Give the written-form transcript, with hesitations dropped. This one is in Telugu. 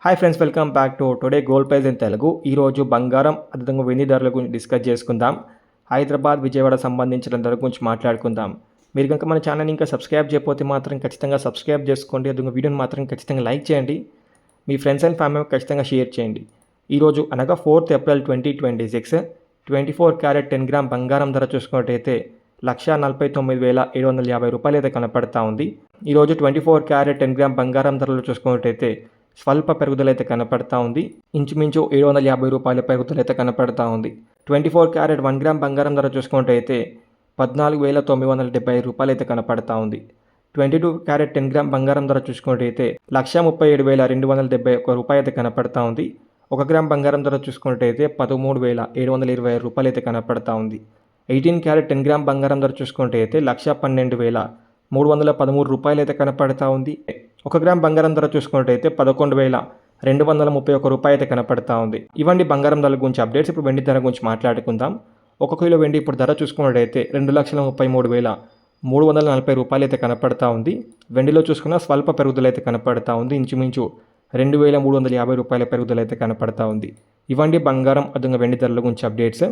Hi friends, welcome back to today gold price in Telugu. ఈరోజు బంగారం అదేవిధంగా వెండి ధరల గురించి డిస్కస్ చేసుకుందాం. హైదరాబాద్ విజయవాడ సంబంధించిన ధర గురించి మాట్లాడుకుందాం. మీరు కనుక మన ఛానల్ ఇంకా సబ్స్క్రైబ్ చేయకపోతే మాత్రం ఖచ్చితంగా సబ్స్క్రైబ్ చేసుకోండి. అదేవిధంగా వీడియోని మాత్రం ఖచ్చితంగా లైక్ చేయండి. మీ ఫ్రెండ్స్ అండ్ ఫ్యామిలీ ఖచ్చితంగా షేర్ చేయండి. ఈరోజు అనగా 4th April 2026 24 క్యారెట్ 10 గ్రామ్ బంగారం ధర చూసుకున్నట్టయితే 1,49,750 రూపాయలు అయితే కనపడతా ఉంది. ఈరోజు 24 క్యారెట్ 10 గ్రామ్ బంగారం ధరలు చూసుకున్నట్టయితే స్వల్ప పెరుగుదల అయితే కనపడతా ఉంది. ఇంచుమించు 750 రూపాయల పెరుగుదల అయితే కనపడతా ఉంది. 24 క్యారెట్ 1 గ్రామ్ బంగారం ధర చూసుకున్నట్టయితే 14,975 రూపాయలు అయితే కనపడతా ఉంది. 22 క్యారెట్ 10 గ్రామ్ బంగారం ధర చూసుకున్నట్టయితే 1,37,271 రూపాయలు అయితే కనపడతా ఉంది. 1 గ్రామ్ బంగారం ధర చూసుకున్నట్టయితే 13,725 రూపాయలు అయితే కనపడతా ఉంది. 18 క్యారెట్ 10 గ్రామ్ బంగారం ధర చూసుకున్నట్టయితే 1,12,313 రూపాయలు అయితే కనపడతా ఉంది. 1 గ్రామ్ బంగారం ధర చూసుకున్నట్టయితే 11,231 రూపాయలు అయితే కనపడతా ఉంది. ఇవ్వండి బంగారం ధరల గురించి అప్డేట్స్. ఇప్పుడు వెండి ధర గురించి మాట్లాడుకుందాం. 1 కిలో వెండి ఇప్పుడు ధర చూసుకున్నట్టయితే 2,33,340 రూపాయలు అయితే కనపడతా ఉంది. వెండిలో చూసుకున్న స్వల్ప పెరుగుదల అయితే కనపడతా ఉంది. ఇంచుమించు 2,350 రూపాయల పెరుగుదల అయితే కనపడతా ఉంది. ఇవ్వండి బంగారం అదేవిధంగా వెండి ధరల గురించి అప్డేట్స్.